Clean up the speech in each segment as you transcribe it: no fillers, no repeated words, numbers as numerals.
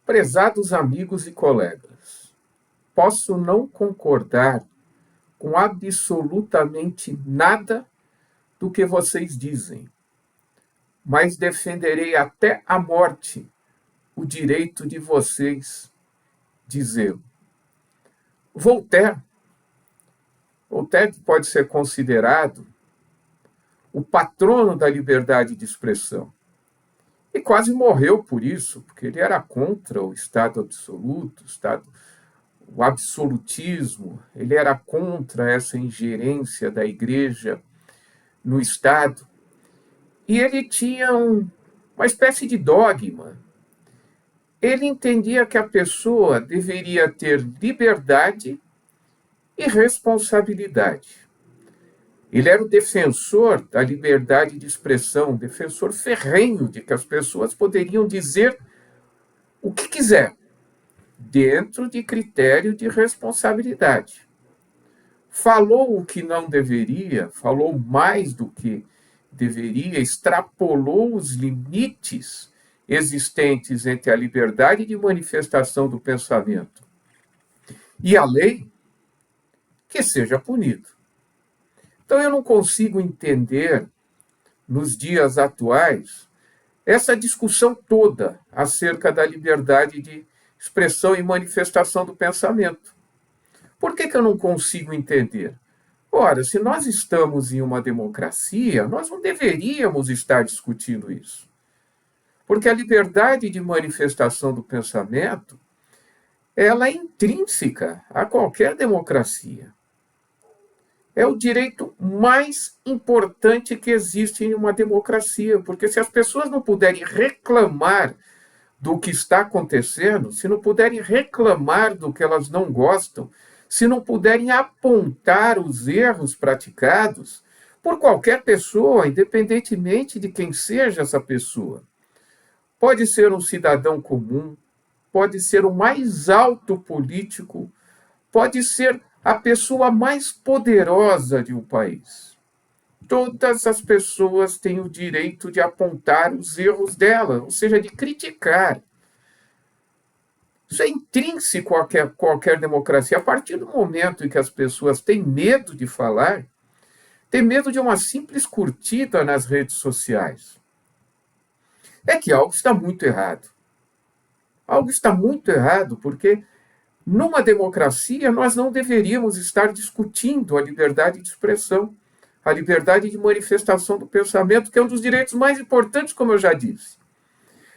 Prezados amigos e colegas, posso não concordar com absolutamente nada do que vocês dizem, mas defenderei até a morte o direito de vocês dizê-lo. Voltaire, Voltaire pode ser considerado o patrono da liberdade de expressão. E quase morreu por isso, porque ele era contra o Estado absoluto, o absolutismo, ele era contra essa ingerência da Igreja no Estado. E ele tinha uma espécie de dogma. Ele entendia que a pessoa deveria ter liberdade e responsabilidade. Ele era o defensor da liberdade de expressão, defensor ferrenho de que as pessoas poderiam dizer o que quiser, dentro de critério de responsabilidade. Falou o que não deveria, falou mais do que deveria, extrapolou os limites existentes entre a liberdade de manifestação do pensamento e a lei, que seja punido. Então eu não consigo entender, nos dias atuais, essa discussão toda acerca da liberdade de expressão e manifestação do pensamento. Por que eu não consigo entender? Ora, se nós estamos em uma democracia, nós não deveríamos estar discutindo isso. Porque a liberdade de manifestação do pensamento, ela é intrínseca a qualquer democracia. É o direito mais importante que existe em uma democracia, porque se as pessoas não puderem reclamar do que está acontecendo, se não puderem reclamar do que elas não gostam, se não puderem apontar os erros praticados por qualquer pessoa, independentemente de quem seja essa pessoa. Pode ser um cidadão comum, pode ser o mais alto político, pode ser a pessoa mais poderosa de um país. Todas as pessoas têm o direito de apontar os erros dela, ou seja, de criticar. Isso é intrínseco a qualquer democracia. A partir do momento em que as pessoas têm medo de falar, têm medo de uma simples curtida nas redes sociais, é que algo está muito errado. Algo está muito errado, porque numa democracia, nós não deveríamos estar discutindo a liberdade de expressão, a liberdade de manifestação do pensamento, que é um dos direitos mais importantes, como eu já disse.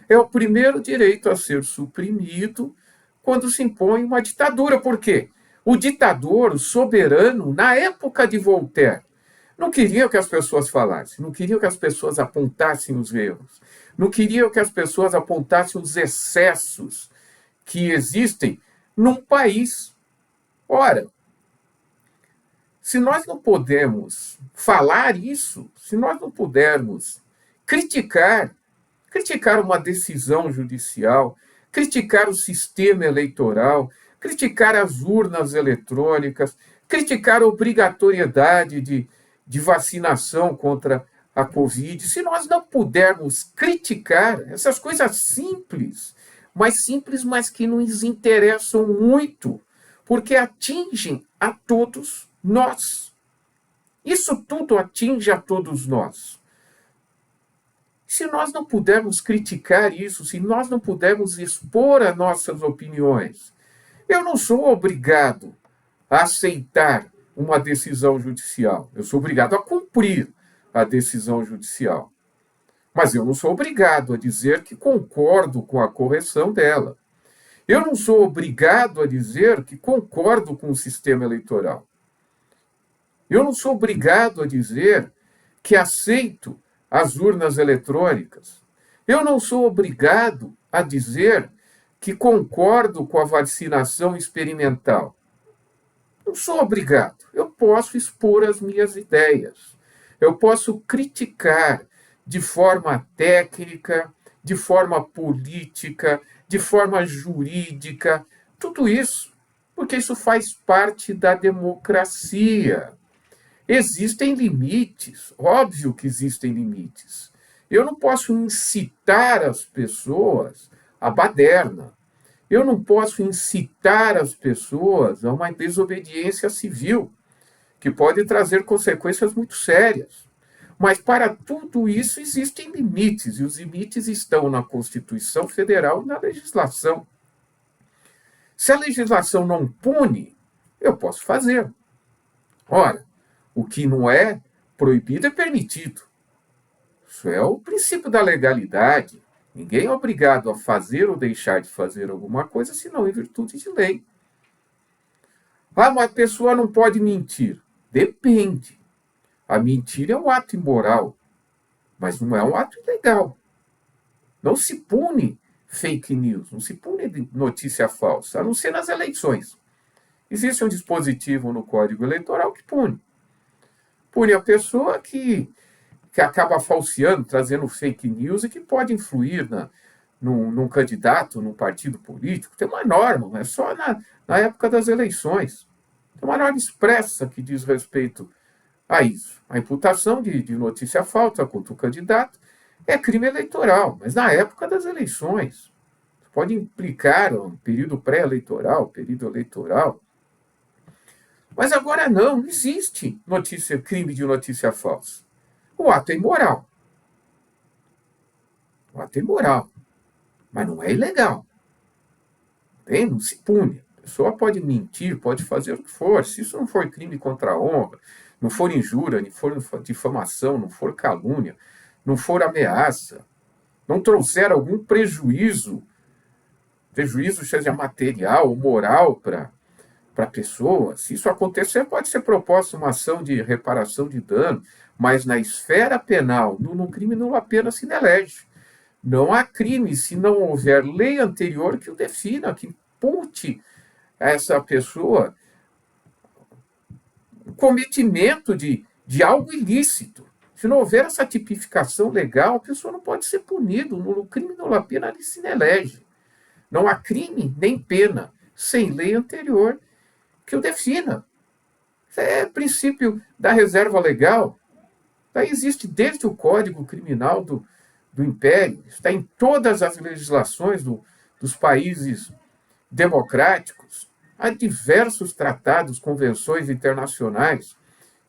É o primeiro direito a ser suprimido quando se impõe uma ditadura. Por quê? O ditador, o soberano, na época de Voltaire, não queria que as pessoas falassem, não queria que as pessoas apontassem os erros, não queria que as pessoas apontassem os excessos que existem num país. Ora, se nós não podemos falar isso, se nós não pudermos criticar uma decisão judicial, criticar o sistema eleitoral, criticar as urnas eletrônicas, criticar a obrigatoriedade de vacinação contra a Covid, se nós não pudermos criticar essas coisas simples, mas que nos interessam muito, porque atingem a todos nós. Isso tudo atinge a todos nós. Se nós não pudermos criticar isso, se nós não pudermos expor as nossas opiniões, eu não sou obrigado a aceitar uma decisão judicial. Eu sou obrigado a cumprir a decisão judicial. Mas eu não sou obrigado a dizer que concordo com a correção dela. Eu não sou obrigado a dizer que concordo com o sistema eleitoral. Eu não sou obrigado a dizer que aceito as urnas eletrônicas. Eu não sou obrigado a dizer que concordo com a vacinação experimental. Não sou obrigado. Eu posso expor as minhas ideias. Eu posso criticar de forma técnica, de forma política, de forma jurídica, tudo isso, porque isso faz parte da democracia. Existem limites, óbvio que existem limites. Eu não posso incitar as pessoas à baderna. Eu não posso incitar as pessoas a uma desobediência civil, que pode trazer consequências muito sérias. Mas para tudo isso existem limites, e os limites estão na Constituição Federal e na legislação. Se a legislação não pune, eu posso fazer. Ora, o que não é proibido é permitido. Isso é o princípio da legalidade. Ninguém é obrigado a fazer ou deixar de fazer alguma coisa, senão em virtude de lei. Ah, mas a pessoa não pode mentir. Depende. A mentira é um ato imoral, mas não é um ato ilegal. Não se pune fake news, não se pune notícia falsa, a não ser nas eleições. Existe um dispositivo no Código Eleitoral que pune. Pune a pessoa que acaba falseando, trazendo fake news e que pode influir num candidato, num partido político. Tem uma norma, não é só na época das eleições. Tem uma norma expressa que diz respeito a isso. A imputação de notícia falsa contra o candidato é crime eleitoral, mas na época das eleições. Pode implicar um período pré-eleitoral, período eleitoral. Mas agora não existe crime de notícia falsa. O ato é imoral. O ato é imoral, mas não é ilegal. Não se pune. A pessoa pode mentir, pode fazer o que for. Se isso não for crime contra a honra, não for injúria, não for difamação, não for calúnia, não for ameaça, não trouxer algum prejuízo seja material ou moral para a pessoa, se isso acontecer, pode ser proposta uma ação de reparação de dano, mas na esfera penal, no crime não apenas se elege. Não há crime se não houver lei anterior que o defina, que impute a essa pessoa o cometimento de algo ilícito. Se não houver essa tipificação legal, a pessoa não pode ser punida. No crime não há pena, ele se elege. Não há crime nem pena sem lei anterior que o defina. Isso é princípio da reserva legal. Daí existe desde o Código Criminal do Império, está em todas as legislações dos países democráticos. Há diversos tratados, convenções internacionais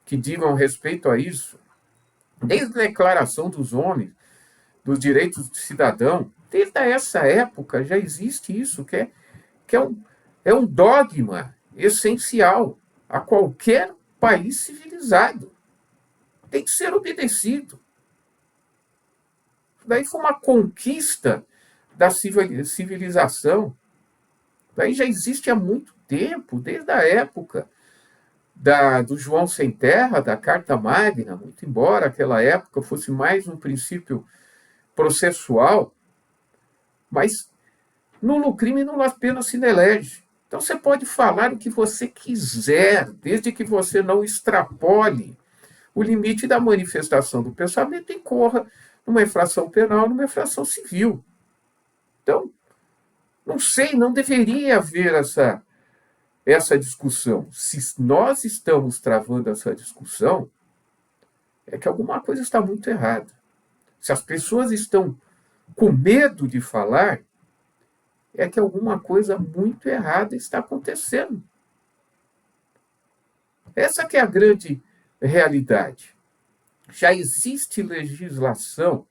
que digam respeito a isso. Desde a Declaração dos Homens, dos Direitos do Cidadão, desde essa época já existe isso, que é um dogma essencial a qualquer país civilizado. Tem que ser obedecido. Daí foi uma conquista da civilização. Daí já existe há muito tempo, desde a época do João Sem Terra, da Carta Magna, muito embora aquela época fosse mais um princípio processual, mas no crime não apenas se elege. Então você pode falar o que você quiser, desde que você não extrapole o limite da manifestação do pensamento e incorra numa infração penal, numa infração civil. Então, não sei, não deveria haver essa discussão. Se nós estamos travando essa discussão, é que alguma coisa está muito errada. Se as pessoas estão com medo de falar, é que alguma coisa muito errada está acontecendo. Essa que é a grande realidade. Já existe legislação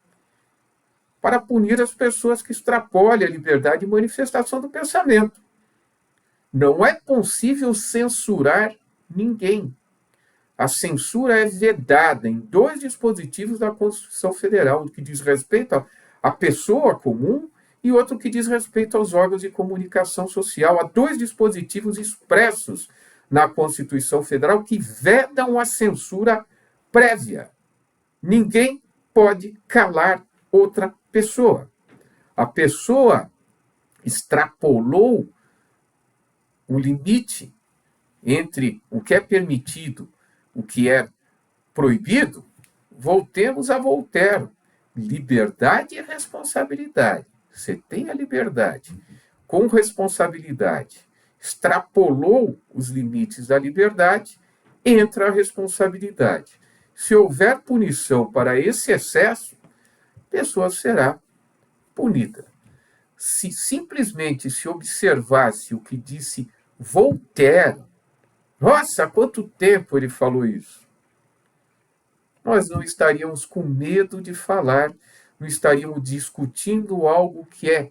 para punir as pessoas que extrapolem a liberdade de manifestação do pensamento. Não é possível censurar ninguém. A censura é vedada em 2 dispositivos da Constituição Federal, um que diz respeito à pessoa comum e outro que diz respeito aos órgãos de comunicação social. Há 2 dispositivos expressos na Constituição Federal que vedam a censura prévia. Ninguém pode calar outra pessoa. A pessoa extrapolou o limite entre o que é permitido e o que é proibido. Voltemos a Voltaire. Liberdade e responsabilidade. Você tem a liberdade com responsabilidade. Extrapolou os limites da liberdade, entra a responsabilidade. Se houver punição para esse excesso, a pessoa será punida. se simplesmente se observasse o que disse Voltaire, nossa, há quanto tempo ele falou isso? Nós não estaríamos com medo de falar, não estaríamos discutindo algo que é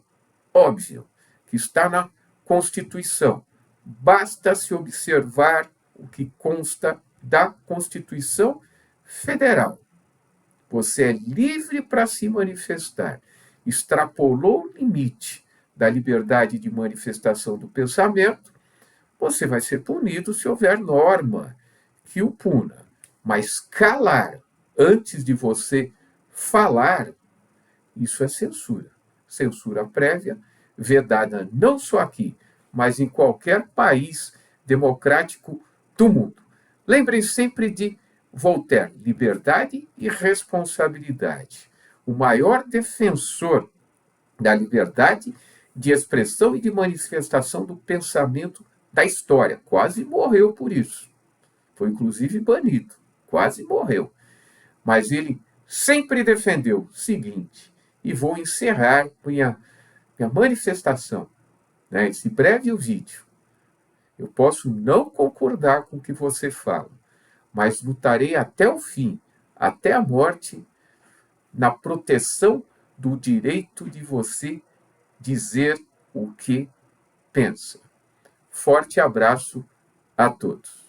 óbvio, que está na Constituição. Basta se observar o que consta da Constituição Federal. Você é livre para se manifestar. Extrapolou o limite da liberdade de manifestação do pensamento, você vai ser punido se houver norma que o puna. Mas calar antes de você falar, isso é censura. Censura prévia, vedada não só aqui, mas em qualquer país democrático do mundo. Lembrem sempre de Voltaire: liberdade e responsabilidade. O maior defensor da liberdade de expressão e de manifestação do pensamento da história. Quase morreu por isso. Foi inclusive banido. Quase morreu. Mas ele sempre defendeu o seguinte, e vou encerrar minha manifestação, né, esse breve vídeo. Eu posso não concordar com o que você fala, mas lutarei até o fim, até a morte, na proteção do direito de você dizer o que pensa. Forte abraço a todos.